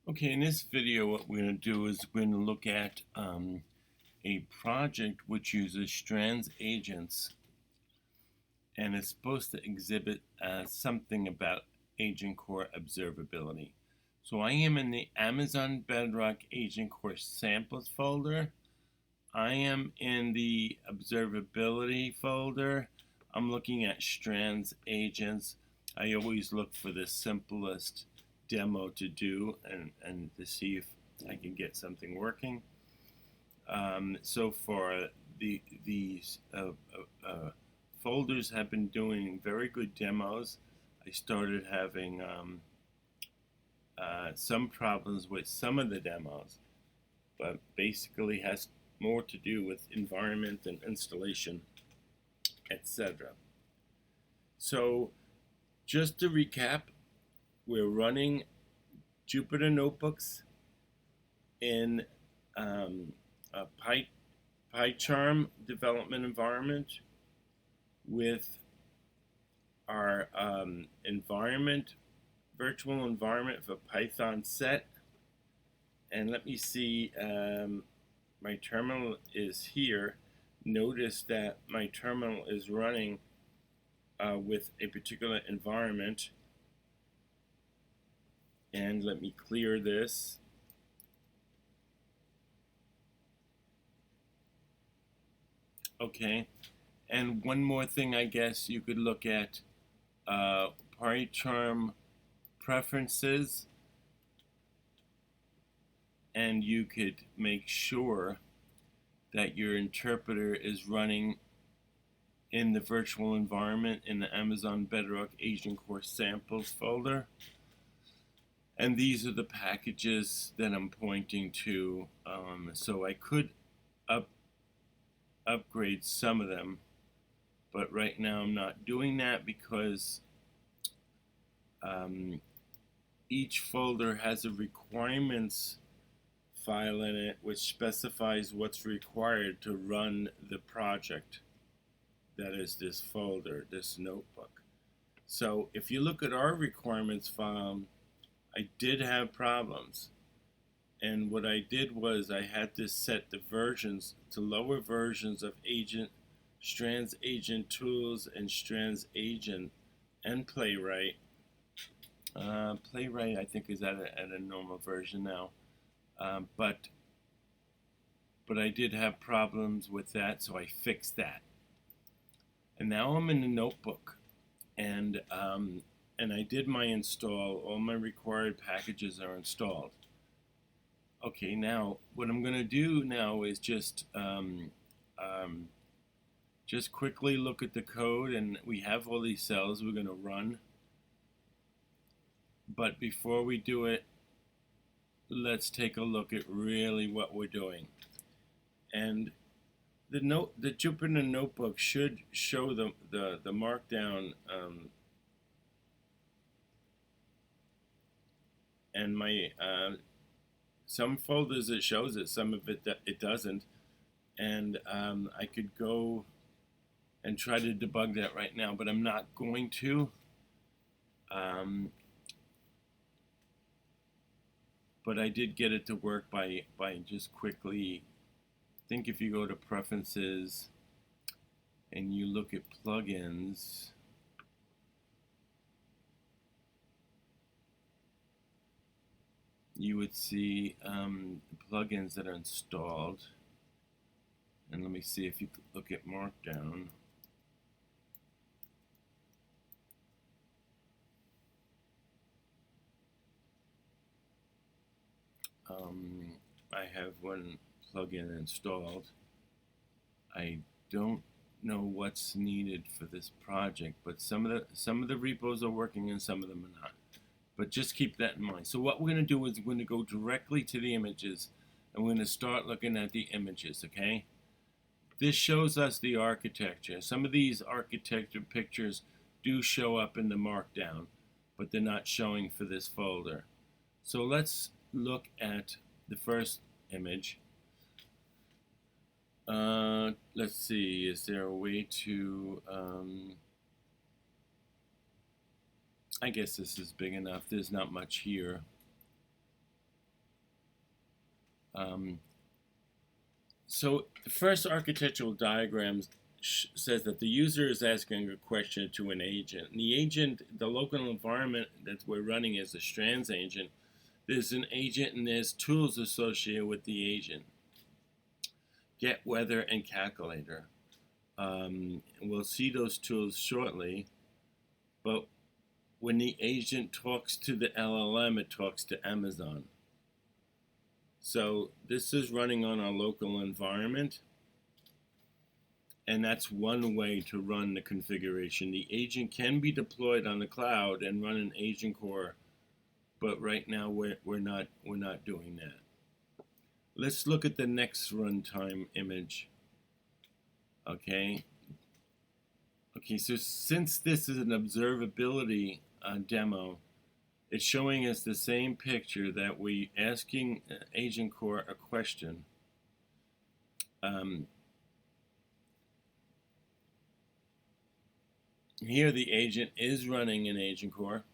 Okay, in this video, what we're going to do is we're going to look at a project which uses Strands agents, and it's supposed to exhibit something about Agentcore Observability. So I am in the Amazon Bedrock Agentcore samples folder. I am in the Observability folder. I'm looking at Strands agents. I always look for the simplest demo to do and to see if I can get something working. So far, these folders have been doing very good demos. I started having some problems with some of the demos, but basically has more to do with environment and installation, etc. So just to recap, we're running Jupyter notebooks in a PyCharm development environment with our virtual environment of a Python set. And let me see, my terminal is here. Notice that my terminal is running with a particular environment. And let me clear this. Okay, and one more thing I guess you could look at PyCharm preferences, and you could make sure that your interpreter is running in the virtual environment in the Amazon Bedrock Agentcore samples folder. And these are the packages that I'm pointing to. So I could upgrade some of them, but right now I'm not doing that because each folder has a requirements file in it which specifies what's required to run the project. That is this folder, this notebook. So if you look at our requirements file, I did have problems. And what I did was I had to set the versions to lower versions of Strands Agent Tools and Strands Agent and Playwright. Playwright I think is at a normal version now, but I did have problems with that, so I fixed that. And now I'm in the notebook, and I did my install. All my required packages are installed. Okay, now what I'm going to do now is just quickly look at the code, and we have all these cells we're going to run. But before we do it, let's take a look at really what we're doing. And the Jupyter notebook should show the markdown, and my some folders it shows it, some of it it doesn't, and I could go and try to debug that right now, but I'm not going to. But I did get it to work by just quickly. I think if you go to preferences and you look at plugins, you would see the plugins that are installed. And let me see if you look at Markdown. I have one plugin installed. I don't know what's needed for this project, but some of the repos are working and some of them are not. But just keep that in mind. So what we're going to do is we're going to go directly to the images, and we're going to start looking at the images, okay? This shows us the architecture. Some of these architecture pictures do show up in the Markdown, but they're not showing for this folder. So let's look at the first image. Let's see, is there a way to, I guess this is big enough. There's not much here. So the first architectural diagram says that the user is asking a question to an agent. And the agent, the local environment that we're running is a Strands agent. There's an agent and there's tools associated with the agent. Get weather and calculator. We'll see those tools shortly, but when the agent talks to the LLM, it talks to Amazon. So this is running on our local environment, and that's one way to run the configuration. The agent can be deployed on the cloud and run an Agentcore, but right now we're not doing that. Let's look at the next runtime image. Okay, so since this is an observability demo, it's showing us the same picture that we asking Agentcore a question. Here the agent is running in Agentcore.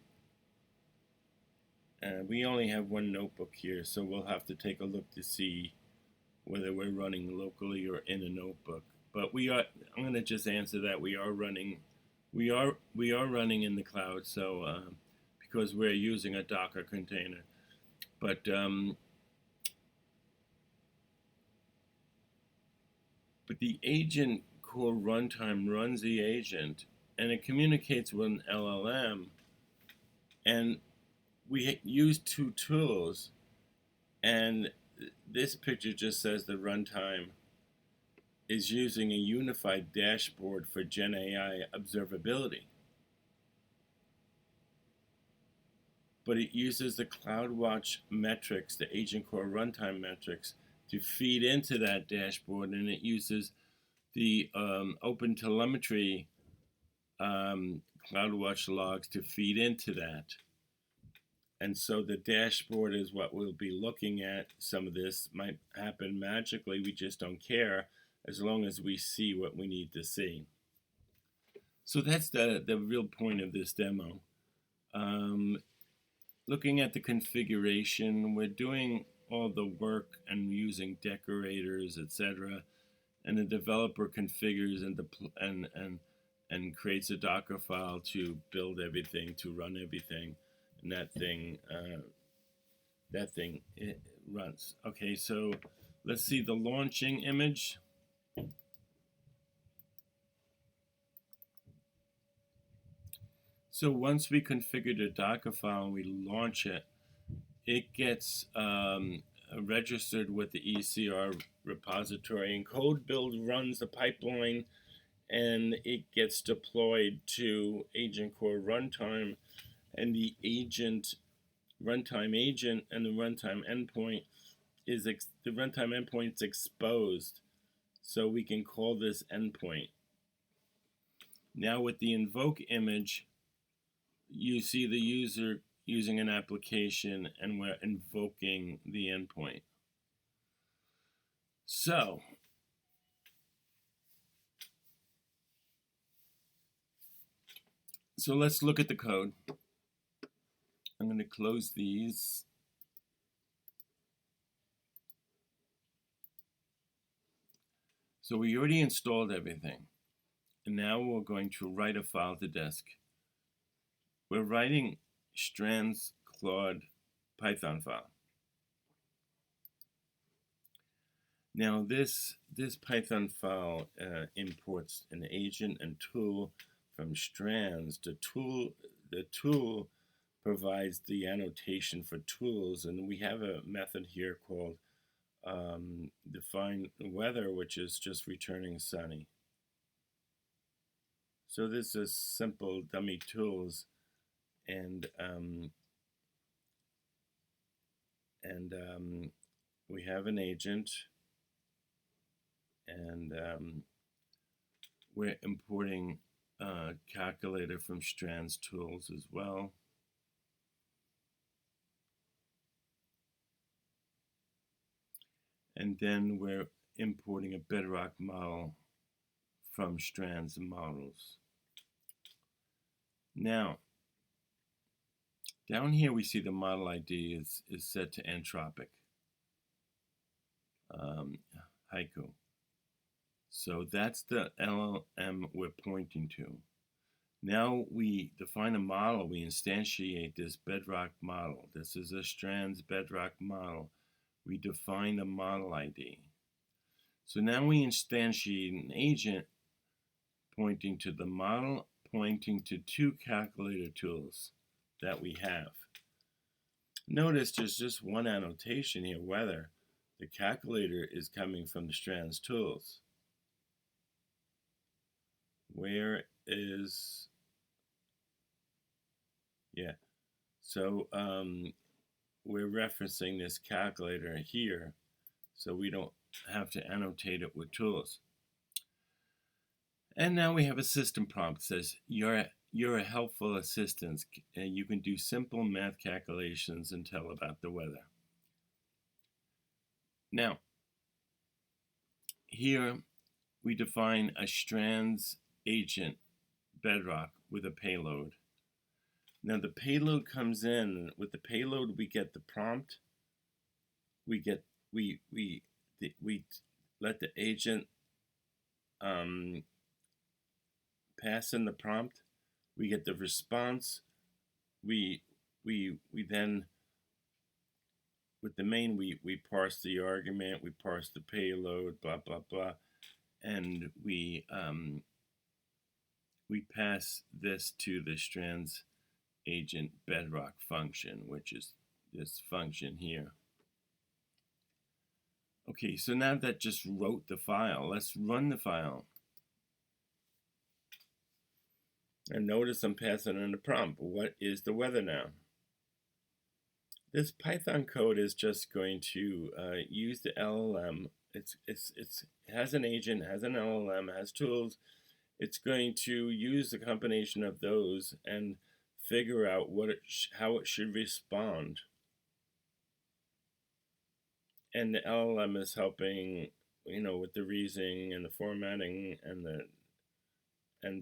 We only have one notebook here, so we'll have to take a look to see whether we're running locally or in a notebook. But I'm going to just answer that we are running in the cloud, so because we're using a Docker container. But the Agentcore runtime runs the agent, and it communicates with an LLM, and we use two tools, and this picture just says the runtime is using a unified dashboard for GenAI observability. But it uses the CloudWatch metrics, the Agentcore runtime metrics, to feed into that dashboard, and it uses the OpenTelemetry CloudWatch logs to feed into that. And so the dashboard is what we'll be looking at. Some of this might happen magically. We just don't care as long as we see what we need to see. So that's the real point of this demo. Looking at the configuration, we're doing all the work and using decorators, etc. And the developer configures and creates a Docker file to build everything, to run everything. And that thing it runs. Okay, so let's see the launching image. So once we configure the Docker file and we launch it, it gets registered with the ECR repository, and code build runs the pipeline, and it gets deployed to Agentcore runtime, and the runtime agent and the runtime endpoint is exposed, so we can call this endpoint. Now with the invoke image, you see the user using an application, and we're invoking the endpoint. So let's look at the code. I'm going to close these. So we already installed everything, and now we're going to write a file to disk. We're writing Strands Claude Python file. Now this Python file imports an agent and tool from Strands. The tool provides the annotation for tools, and we have a method here called define weather, which is just returning sunny. So this is simple dummy tools, and we have an agent, and we're importing calculator from Strands tools as well. And then we're importing a Bedrock model from Strands models. Now, down here we see the model ID is set to entropic. haiku. So that's the LLM we're pointing to. Now we define a model, we instantiate this bedrock model. This is a Strands bedrock model. We define a model ID. So now we instantiate an agent pointing to the model, pointing to two calculator tools that we have. Notice there's just one annotation here, whether the calculator is coming from the Strands tools. Where is, yeah, so we're referencing this calculator here, so we don't have to annotate it with tools. And now we have a system prompt that says, you're a helpful assistant. You can do simple math calculations and tell about the weather. Now, here we define a Strands agent bedrock with a payload. Now the payload comes in. With the payload, we get the prompt. We let the agent pass in the prompt. We get the response. We then, with the main, we parse the argument. We parse the payload. Blah blah blah, and we pass this to the Strands agent bedrock function, which is this function here. Okay, so now that just wrote the file, let's run the file. And notice I'm passing in the prompt. What is the weather now? This Python code is just going to use the LLM. It has an agent, has an LLM, has tools. It's going to use the combination of those and figure out how it should respond. And the LLM is helping, with the reasoning and the formatting and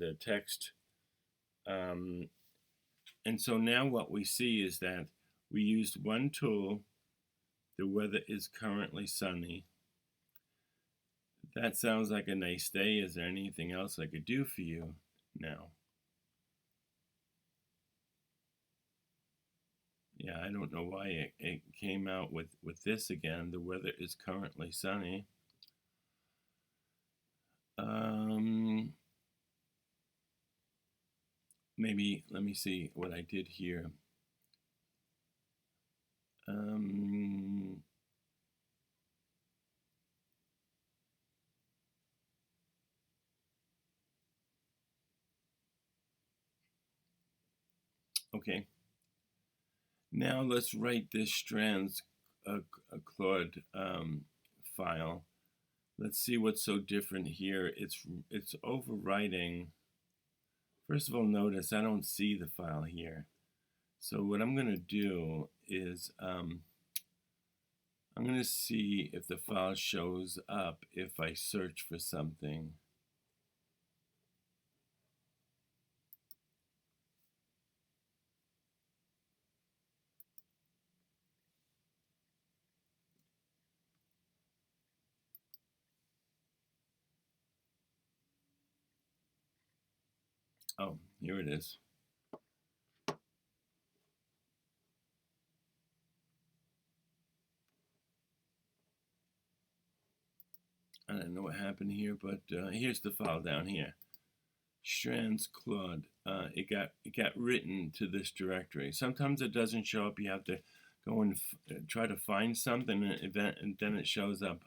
the text. And so now what we see is that we used one tool. The weather is currently sunny. That sounds like a nice day. Is there anything else I could do for you now? Yeah, I don't know why it came out with this again. The weather is currently sunny. Maybe, let me see what I did here. Okay. Now let's write this Strands Claude file. Let's see what's so different here. It's overwriting. First of all, notice I don't see the file here. So what I'm going to do is I'm going to see if the file shows up if I search for something. Oh, here it is. I don't know what happened here, but here's the file down here. Strands Claude. It got written to this directory. Sometimes it doesn't show up. You have to go and try to find something, and then it shows up.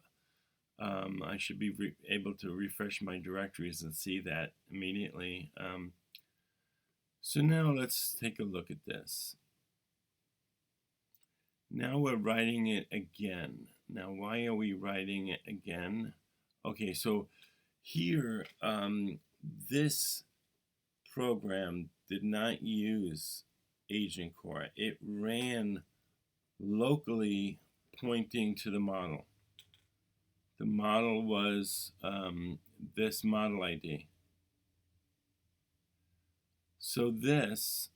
I should be able to refresh my directories and see that immediately. So now let's take a look at this. Now we're writing it again. Now why are we writing it again? Okay, so here, this program did not use Agentcore. It ran locally pointing to the model. The model was this model ID. So this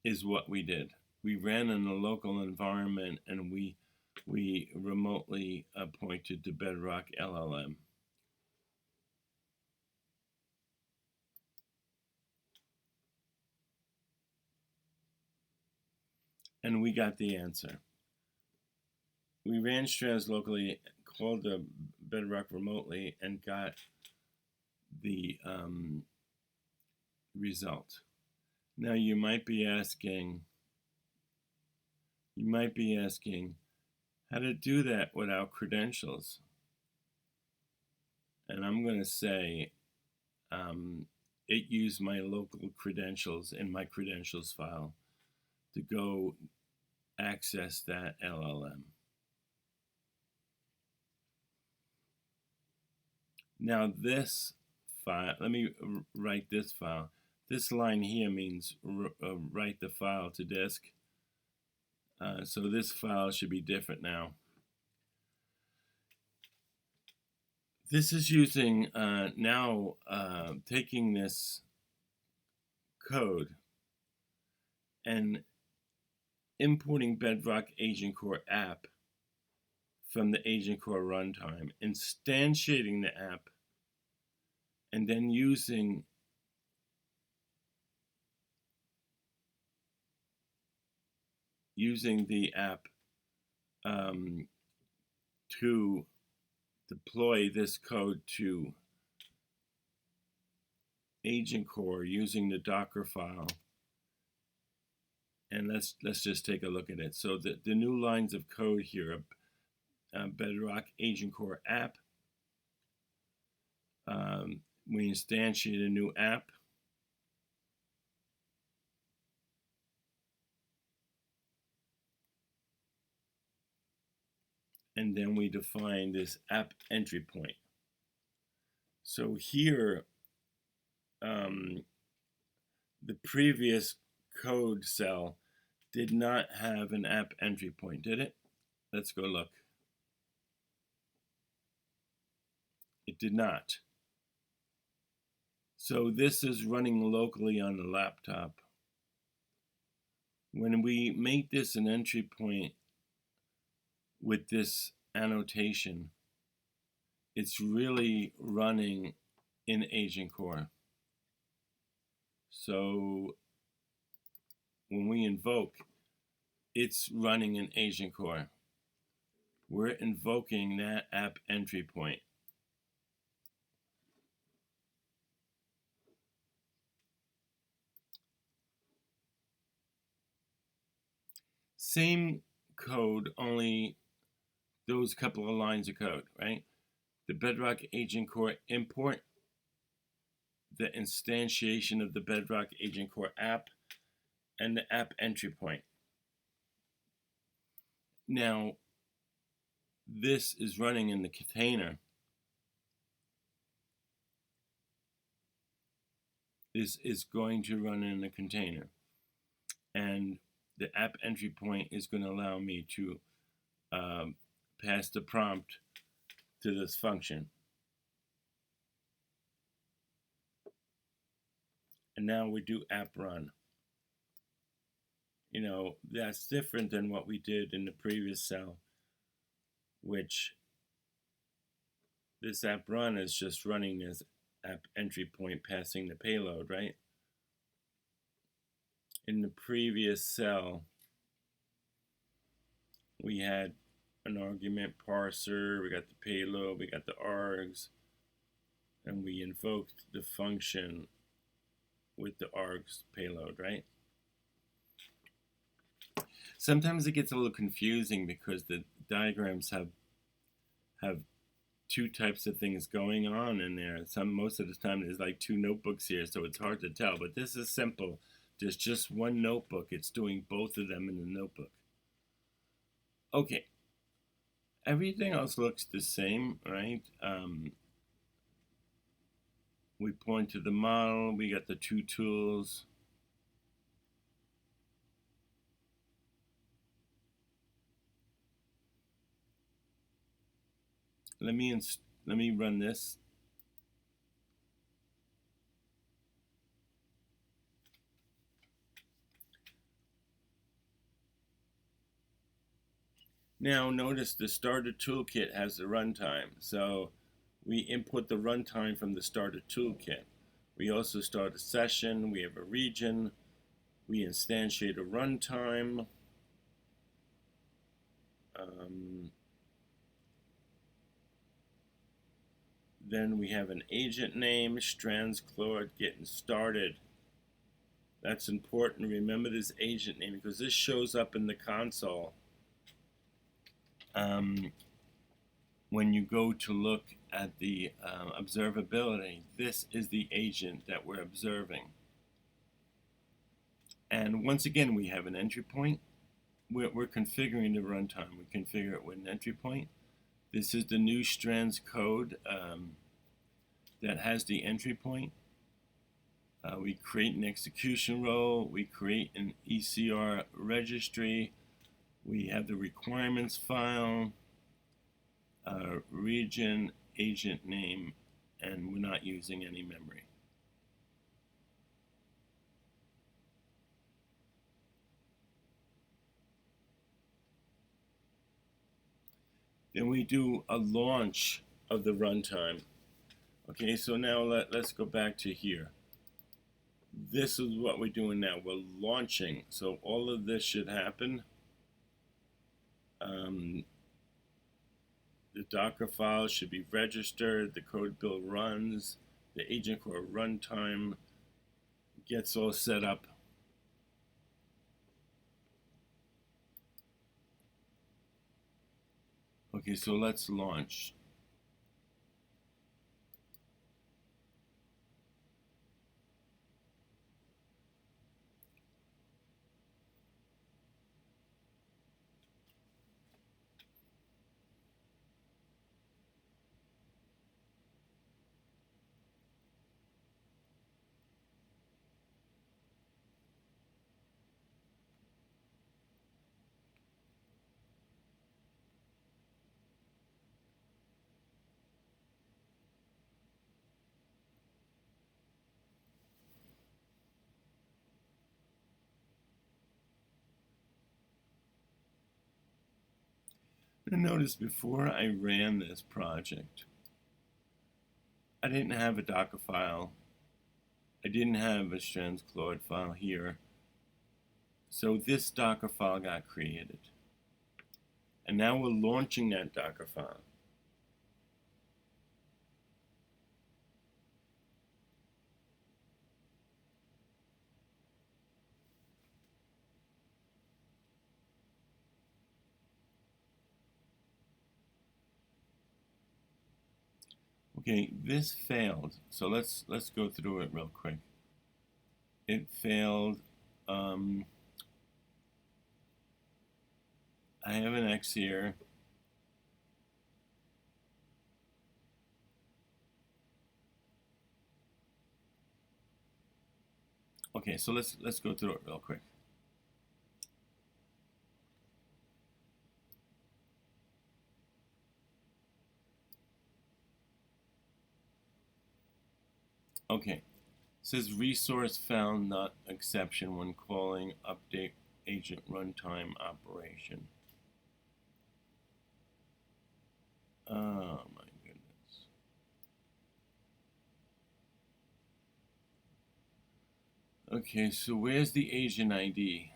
is what we did. We ran in a local environment and we we remotely pointed to Bedrock LLM. And we got the answer. We ran Strands locally, called the Bedrock remotely, and got the result. Now you might be asking, how to do that without credentials. And I'm going to say it used my local credentials in my credentials file to go access that LLM. Now this file, let me write this file. This line here means write the file to disk. So this file should be different now. This is using taking this code and importing Bedrock Agentcore app from the Agentcore runtime, instantiating the app, and then using the app to deploy this code to Agentcore using the Docker file. And let's just take a look at it. So the new lines of code here, Bedrock Agentcore app. We instantiate a new app. And then we define this app entry point. So here, the previous code cell did not have an app entry point, did it? Let's go look. It did not. So this is running locally on the laptop. When we make this an entry point with this annotation, it's really running in Agentcore. So when we invoke, it's running in Agentcore. We're invoking that app entry point. Same code, only those couple of lines of code, right? The Bedrock Agentcore import, the instantiation of the Bedrock Agentcore app, and the app entry point. Now, this is running in the container. This is going to run in a container. And the app entry point is going to allow me to pass the prompt to this function. And now we do app run. You know, that's different than what we did in the previous cell, which this app run is just running this app entry point passing the payload, right? In the previous cell, we had an argument parser, we got the payload, we got the args, and we invoked the function with the args payload, right? Sometimes it gets a little confusing because the diagrams have two types of things going on in there. Most of the time there's like two notebooks here, so it's hard to tell. But this is simple. There's just one notebook. It's doing both of them in the notebook. Okay. Everything else looks the same, right? We point to the model. We got the two tools. Let me run this. Now notice the starter toolkit has the runtime. So we input the runtime from the starter toolkit. We also start a session, we have a region, we instantiate a runtime. Then we have an agent name, Strands Claude getting started. That's important. Remember this agent name because this shows up in the console. When you go to look at the observability, this is the agent that we're observing. And once again, we have an entry point. We're configuring the runtime. We configure it with an entry point. This is the new Strands code that has the entry point. We create an execution role. We create an ECR registry. We have the requirements file, region, agent name, and we're not using any memory. Then we do a launch of the runtime. Okay, so now let's go back to here. This is what we're doing now. We're launching. So all of this should happen. The Docker file should be registered. The code build runs. The Agentcore runtime gets all set up. Okay, so let's launch. And notice before I ran this project, I didn't have a Docker file. I didn't have a Strands Claude file here. So this Docker file got created. And now we're launching that Docker file. Okay, this failed. So let's go through it real quick. It failed. I have an X here. Okay, so let's go through it real quick. Okay, it says resource found not exception when calling update agent runtime operation. Oh my goodness. Okay, so where's the agent ID?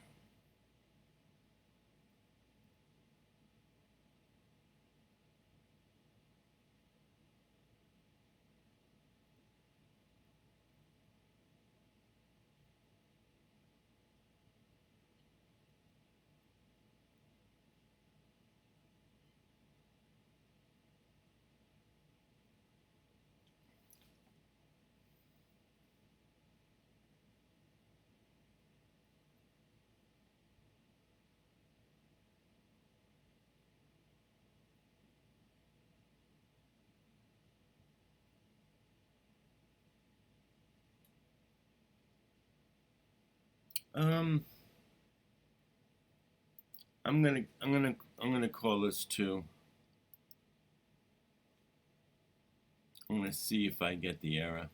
I'm gonna call this 2. I'm gonna see if I get the error.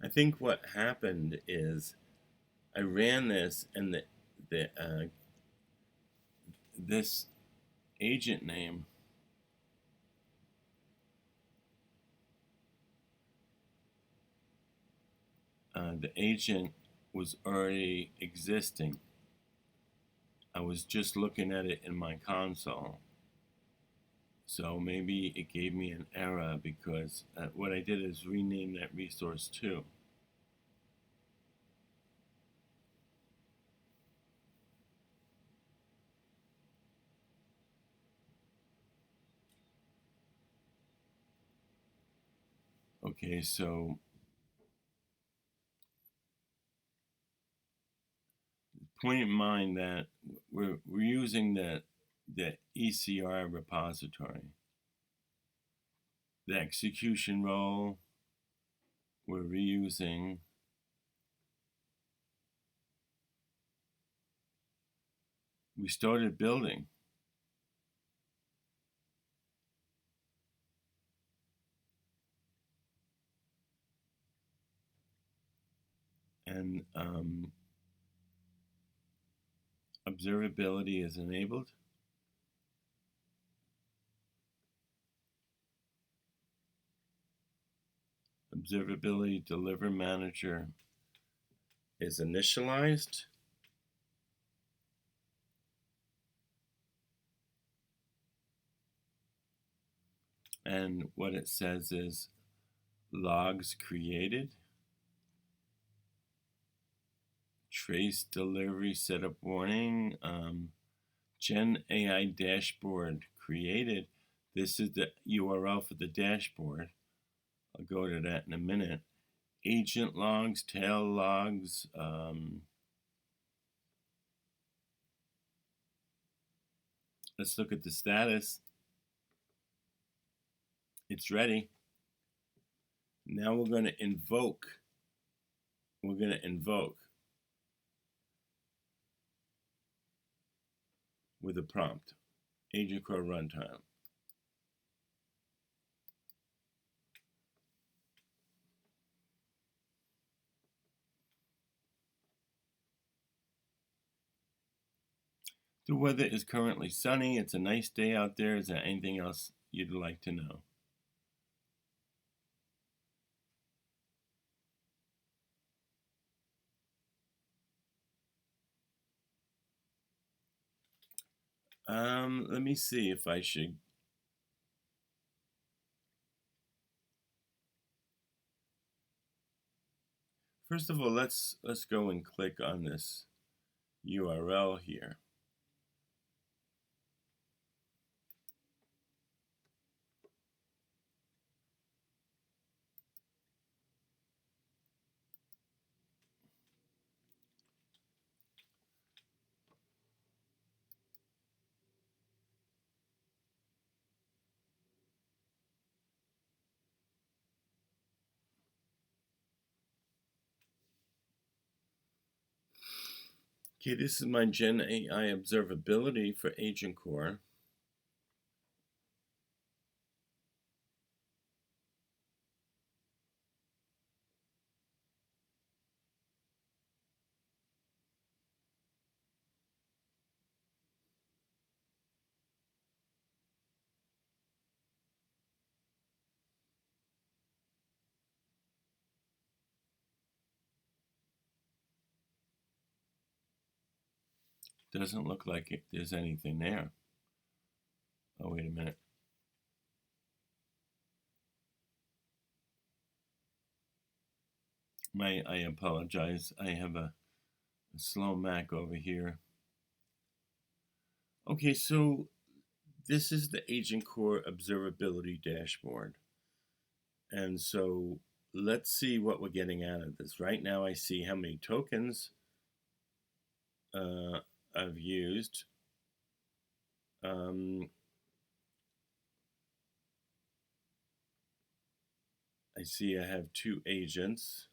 I think what happened is I ran this, and the this agent name, the agent was already existing. I was just looking at it in my console. So maybe it gave me an error because what I did is rename that resource too. Okay, so point in mind that we're using the ECR repository. The execution role we're reusing. We started building. And observability is enabled. Observability deliver manager is initialized. And what it says is logs created, trace delivery setup warning, Gen AI dashboard created. This is the URL for the dashboard. I'll go to that in a minute. Agent logs, tail logs. Let's look at the status. It's ready. Now we're going to invoke. We're going to invoke with a prompt. Agentcore runtime. The weather is currently sunny. It's a nice day out there. Is there anything else you'd like to know? Let me see if I should. First of all, let's go and click on this URL here. Okay, this is my Gen AI observability for Agentcore. Doesn't look like there's anything there. Oh, wait a minute. I apologize. I have a slow Mac over here. Okay, so this is the Agentcore Observability dashboard. And so let's see what we're getting out of this. Right now I see how many tokens I've used. I see I have 2 agents.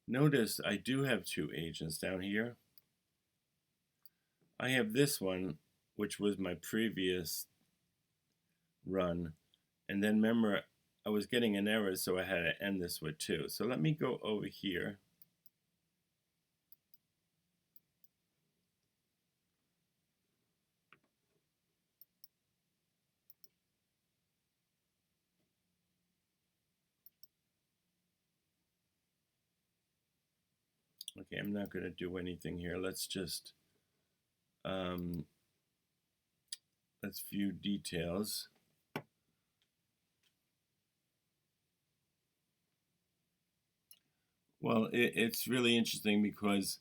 Notice I do have 2 agents down here. I have this one, which was my previous run. And then remember, I was getting an error, so I had to end this with 2. So let me go over here. Okay, I'm not going to do anything here. Let's just let's view details. Well, it's really interesting because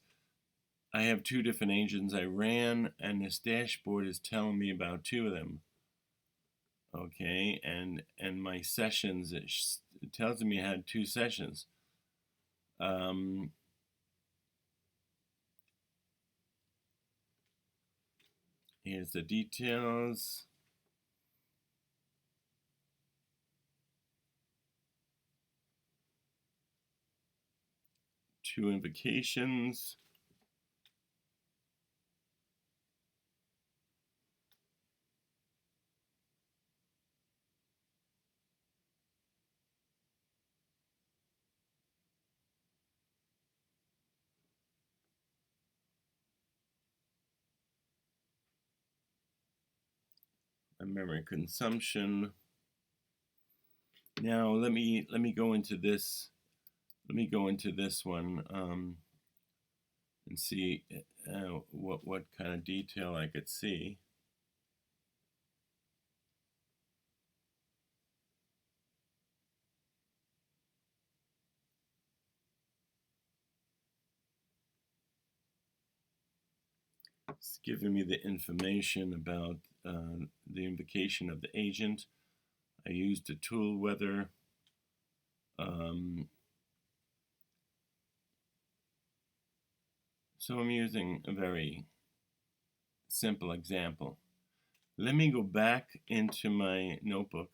I have 2 different agents I ran, and this dashboard is telling me about 2 of them. Okay, and my sessions, it tells me I had 2 sessions. Here's the details. Two invocations. Memory consumption. Now let me go into this. Let me go into this one and see what kind of detail I could see. It's giving me the information about the invocation of the agent. I used the tool weather. So I'm using a very simple example. Let me go back into my notebook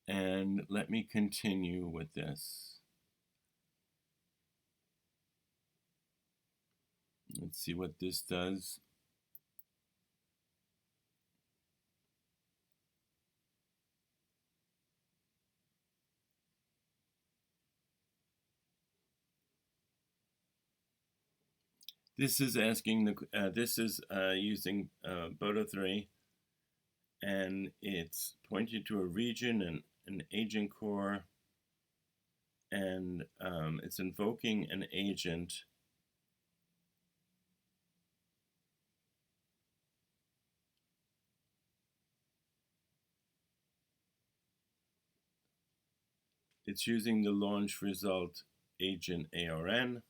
and let me continue with this. Let's see what this does. This is asking this is using Boto3, and it's pointing to a region and an agent core, and it's invoking an agent. It's using the launch result agent ARN.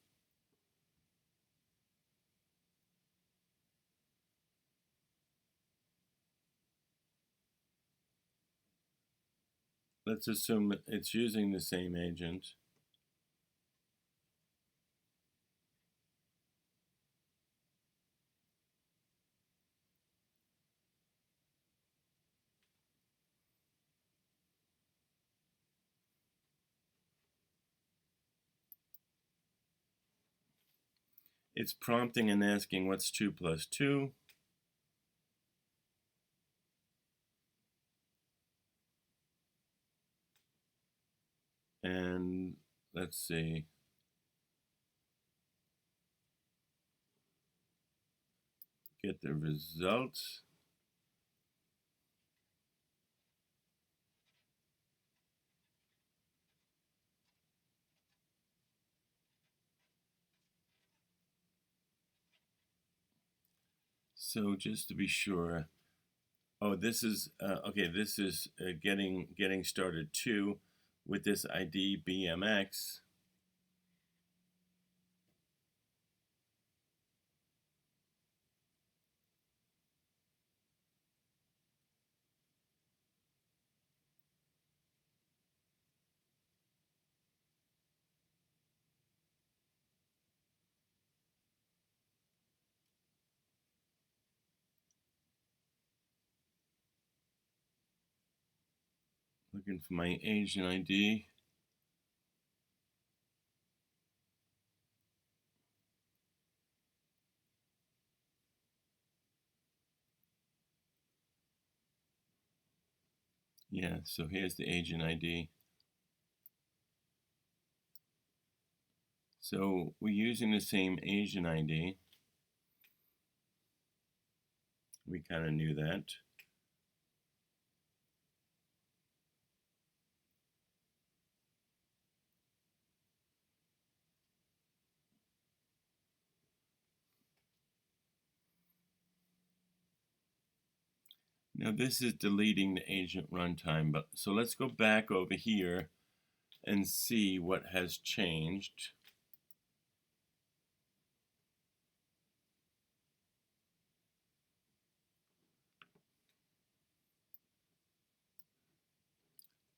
Let's assume it's using the same agent. It's prompting and asking what's 2 plus 2. And let's see. Get the results. So just to be sure, oh, this is okay. This is getting started too with this ID BMX. Looking for my agent ID. Yeah, so here's the agent ID. So we're using the same agent ID. We kind of knew that. Now this is deleting the agent runtime, but so let's go back over here and see what has changed.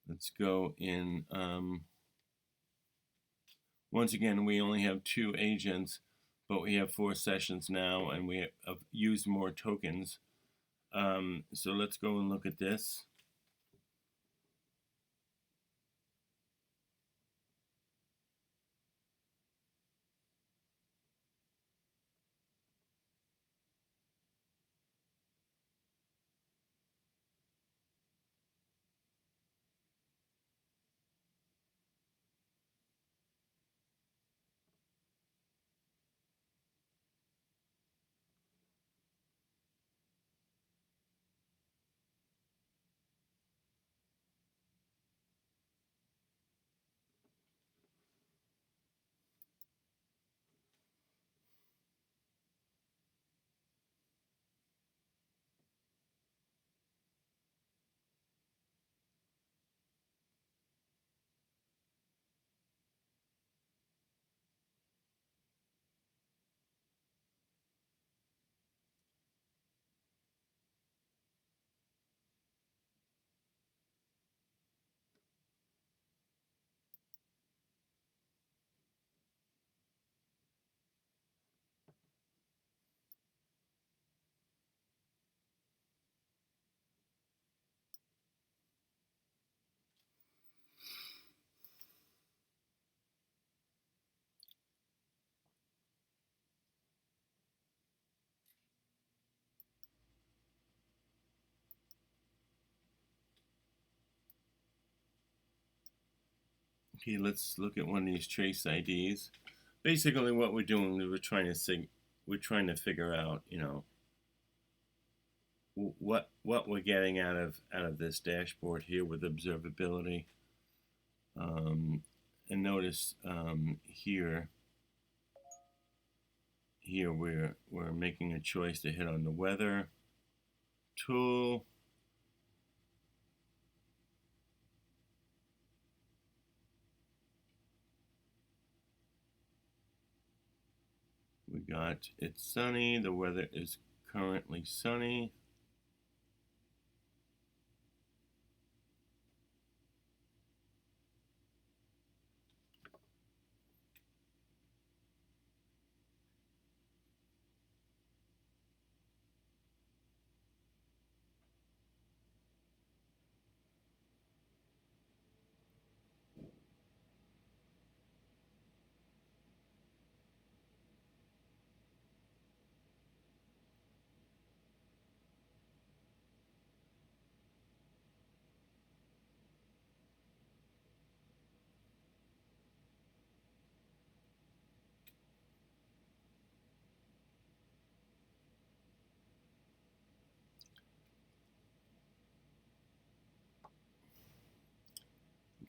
Let's go in. Once again, we only have 2 agents, but we have 4 sessions now, and we have used more tokens. So let's go and look at this. Okay, let's look at one of these trace IDs. Basically, what we're doing is we're trying to figure out, what we're getting out of this dashboard here with observability. And notice here we're making a choice to hit on the weather tool. We got it's sunny. The weather is currently sunny.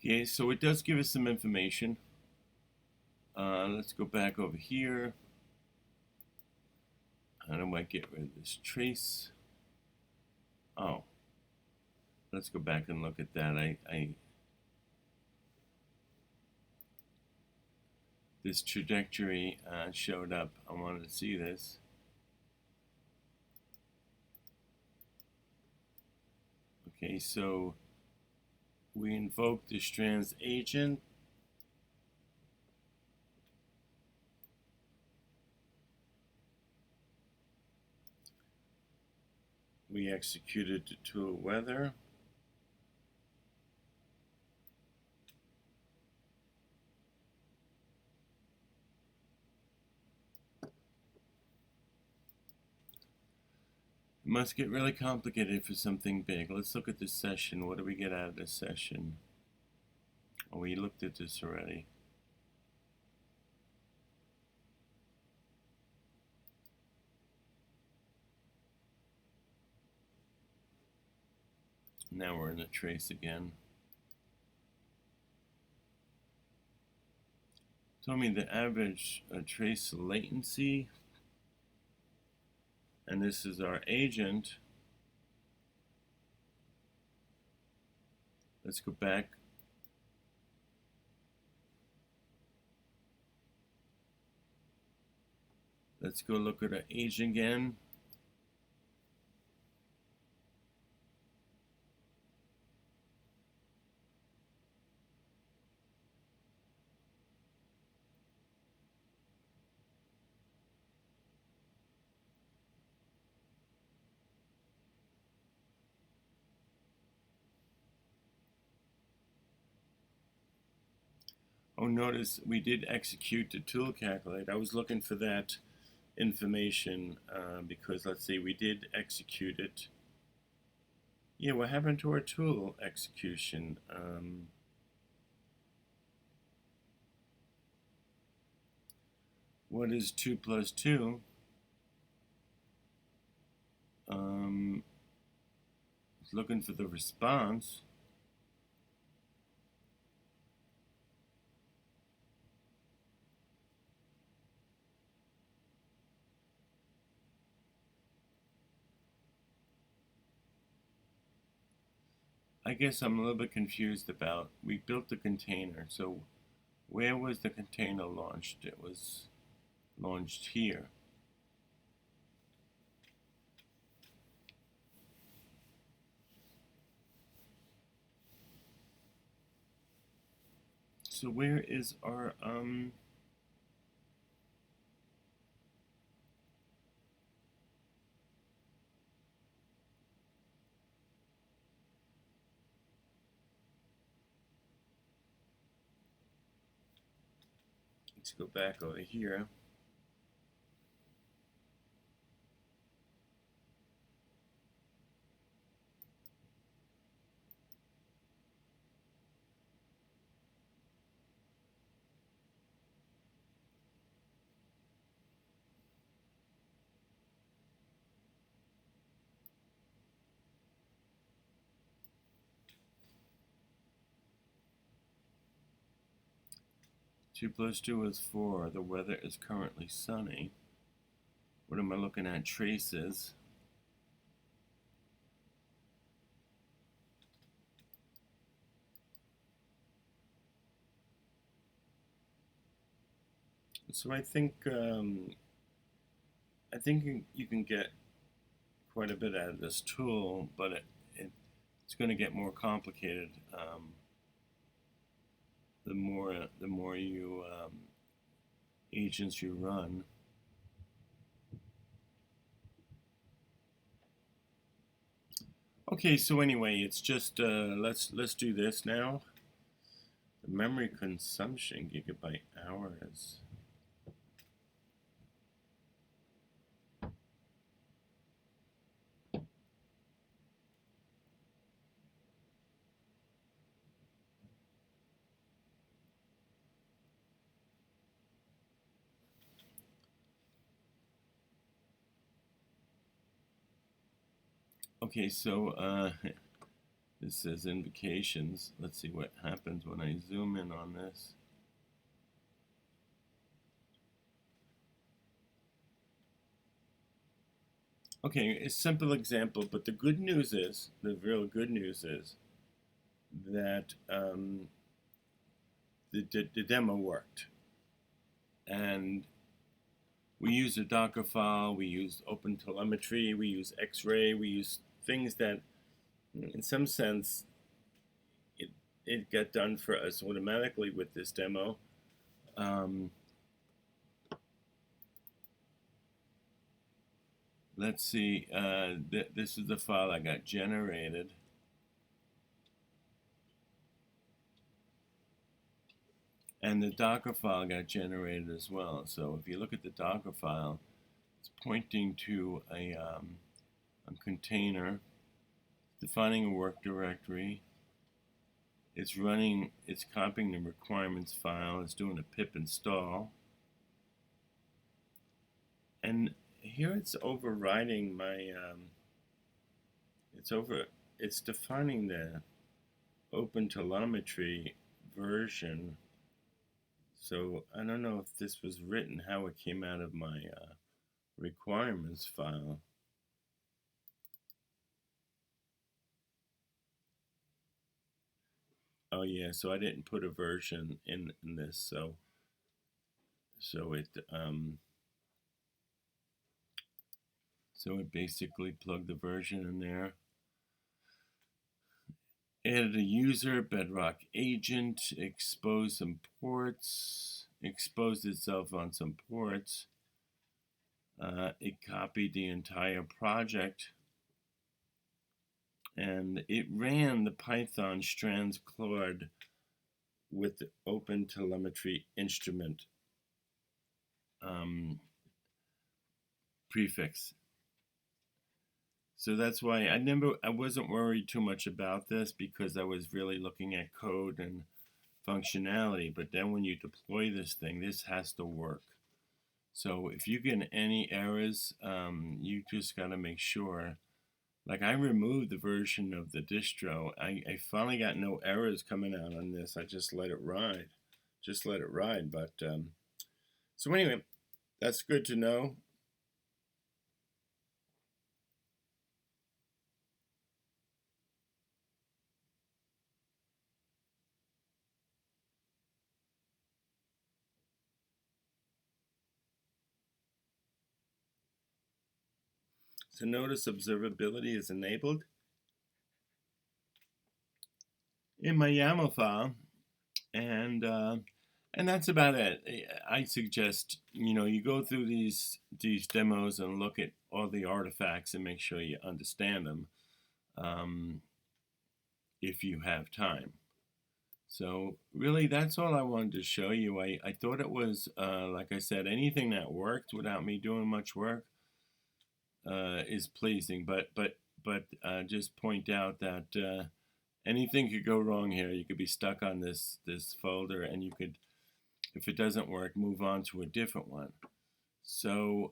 Okay, so it does give us some information. Let's go back over here. How do I get rid of this trace? Oh, let's go back and look at that. This trajectory showed up. I wanted to see this. Okay, so we invoke the Strands agent. We executed the tool weather. must get really complicated for something big. Let's look at this session. What do we get out of this session? Oh, we looked at this already. Now we're in the trace again. Told me the average trace latency, and this is our agent. Let's go back. Let's go look at our agent again. Oh, notice we did execute the tool calculate. I was looking for that information because let's see, we did execute it. Yeah, what happened to our tool execution? What is 2 plus 2? Looking for the response. I guess I'm a little bit confused about, we built the container, so where was the container launched? It was launched here. So where is our let's go back over here. Two plus two is 4. The weather is currently sunny. What am I looking at? Traces. So I think you can get quite a bit out of this tool, but it's going to get more complicated the more you agents you run. Okay, so anyway, it's just let's do this now. The memory consumption gigabyte hours. Okay, so this says invocations. Let's see what happens when I zoom in on this. Okay, a simple example, but the good news is, the real good news is that the demo worked. And we used a Docker file, we used OpenTelemetry, we used X-Ray, we used things that, in some sense, it got done for us automatically with this demo. Let's see, this is the file I got generated. And the Docker file got generated as well. So if you look at the Docker file, it's pointing to a a container, defining a work directory. It's running, it's copying the requirements file, it's doing a pip install. And here it's overriding my, it's defining the OpenTelemetry version. So I don't know if this was written, how it came out of my requirements file. Oh yeah, so I didn't put a version in this, so it basically plugged the version in there. Added a user, Bedrock agent, exposed some ports, exposed itself on some ports. It copied the entire project, and it ran the Python Strands Claude with the OpenTelemetry instrument prefix. So that's why I wasn't worried too much about this, because I was really looking at code and functionality. But then when you deploy this thing, this has to work. So if you get any errors, you just got to make sure. Like, I removed the version of the distro. I finally got no errors coming out on this. I just let it ride. But so anyway, that's good to know. So notice observability is enabled in my YAML file, and that's about it. I suggest you go through these demos and look at all the artifacts and make sure you understand them, if you have time. So really, that's all I wanted to show you. I thought it was, like I said, anything that worked without me doing much work is pleasing. But just point out that anything could go wrong here. You could be stuck on this folder, and you could, if it doesn't work, move on to a different one. So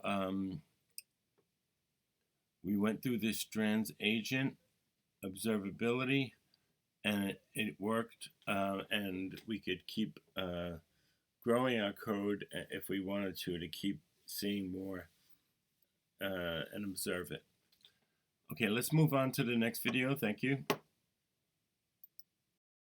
we went through this Strands agent observability, and it worked, and we could keep growing our code if we wanted to keep seeing more and observe it. Okay, let's move on to the next video. Thank you.